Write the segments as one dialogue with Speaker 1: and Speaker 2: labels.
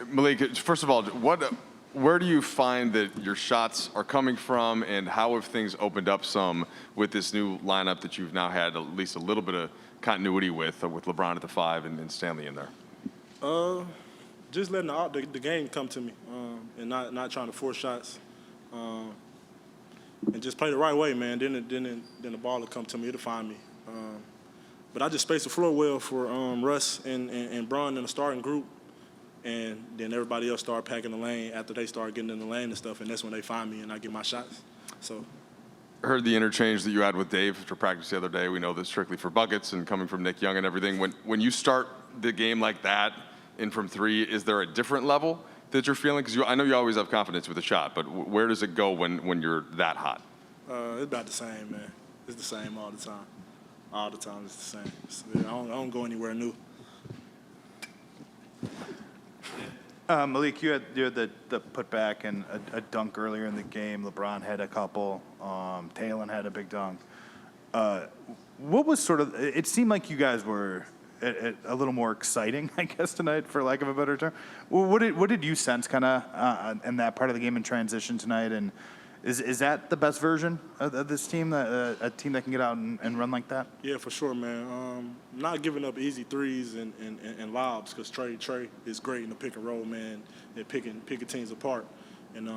Speaker 1: Malik, first of all, where do you find that your shots are coming from, and how have things opened up some with this new lineup that you've now had at least a little bit of continuity with LeBron at the 5 and Stanley in there?
Speaker 2: Just letting the game come to me, and not trying to force shots, and just play the right way, man. Then the ball will come to me, it'll find me. But I just space the floor well for Russ and Bron in the starting group, and then everybody else start packing the lane after they start getting in the lane and stuff, and that's when they find me and I get my shots. So.
Speaker 1: I heard the interchange that you had with Dave after practice the other day. We know this strictly for buckets and coming from Nick Young and everything. When you start the game like that, in from 3, is there a different level that you're feeling? Because I know you always have confidence with a shot, but where does it go when you're that hot?
Speaker 2: It's about the same, man. It's the same all the time. All the time it's the same. I don't go anywhere new.
Speaker 3: Malik, you had the putback and a dunk earlier in the game. LeBron had a couple. Talon had a big dunk. What was sort of? It seemed like you guys were a little more exciting, I guess, tonight, for lack of a better term. What did you sense kind of in that part of the game in transition tonight? And is that the best version of this team, a team that can get out and run like that?
Speaker 2: Yeah, for sure, man. Not giving up easy threes and lobs, because Trey is great in the pick and roll, man, and picking teams apart. And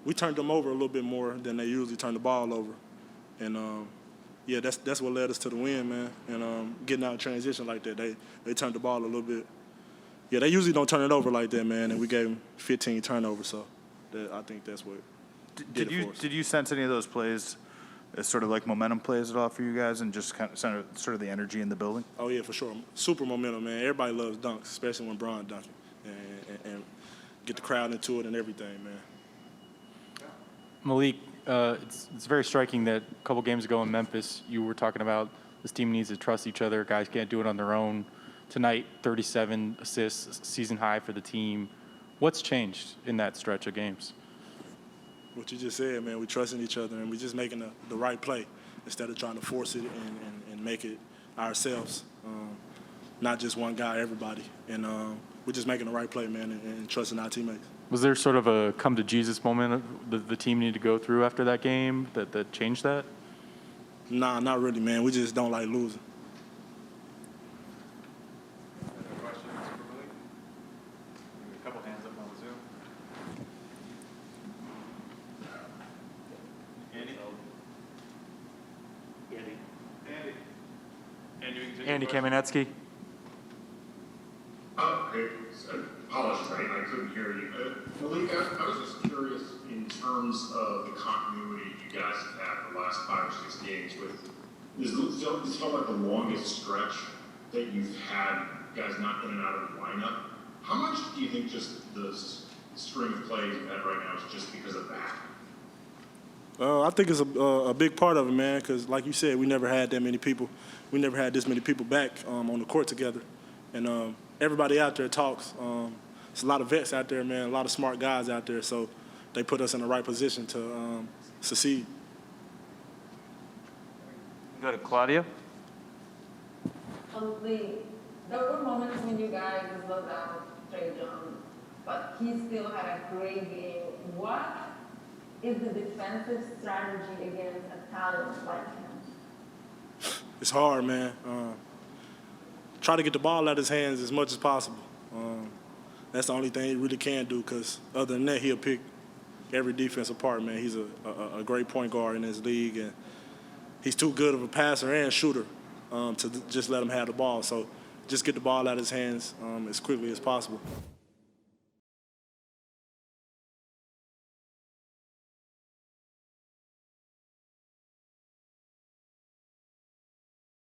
Speaker 2: we turned them over a little bit more than they usually turn the ball over. And yeah, that's what led us to the win, man. And getting out in transition like that, they turned the ball a little bit. Yeah, they usually don't turn it over like that, man. And we gave them 15 turnovers, so I think that's what. Did
Speaker 3: you sense any of those plays as sort of like momentum plays at all for you guys, and just kind of sort of the energy in the building?
Speaker 2: Oh yeah, for sure. Super momentum, man. Everybody loves dunks, especially when Bron dunking, and get the crowd into it and everything, man.
Speaker 4: Malik, it's very striking that a couple games ago in Memphis, you were talking about this team needs to trust each other. Guys can't do it on their own. Tonight, 37 assists, season high for the team. What's changed in that stretch of games?
Speaker 2: What you just said, man. We trusting each other, and we just making the right play instead of trying to force it and make it ourselves. Not just one guy, everybody. And we're just making the right play, man, and trusting our teammates.
Speaker 4: Was there sort of a come to Jesus moment the team needed to go through after that game that changed that?
Speaker 2: Nah, not really, man. We just don't like losing.
Speaker 1: Questions for Malik? A couple hands up on Zoom.
Speaker 4: Andy Kamenetsky.
Speaker 5: Hey, apologies, I couldn't hear you. Malik, I was just curious in terms of the continuity you guys have had the last 5 or 6 games with. This felt like the longest stretch that you've had guys not in and out of the lineup. How much do you think just the string of plays you've had right now is just because of that?
Speaker 2: I think it's a big part of it, man, because like you said, we never had that many people. We never had this many people back on the court together. And everybody out there talks. There's a lot of vets out there, man, a lot of smart guys out there, so they put us in the right position to succeed.
Speaker 4: Go to Claudia.
Speaker 6: There were moments when you guys slowed down Trey Young, but he still had a great game. What is the defensive strategy against a talent like him?
Speaker 2: It's hard, man. Try to get the ball out of his hands as much as possible. That's the only thing he really can do, because other than that, he'll pick every defense apart, man. He's a great point guard in this league, and he's too good of a passer and shooter to just let him have the ball. So just get the ball out of his hands as quickly as possible.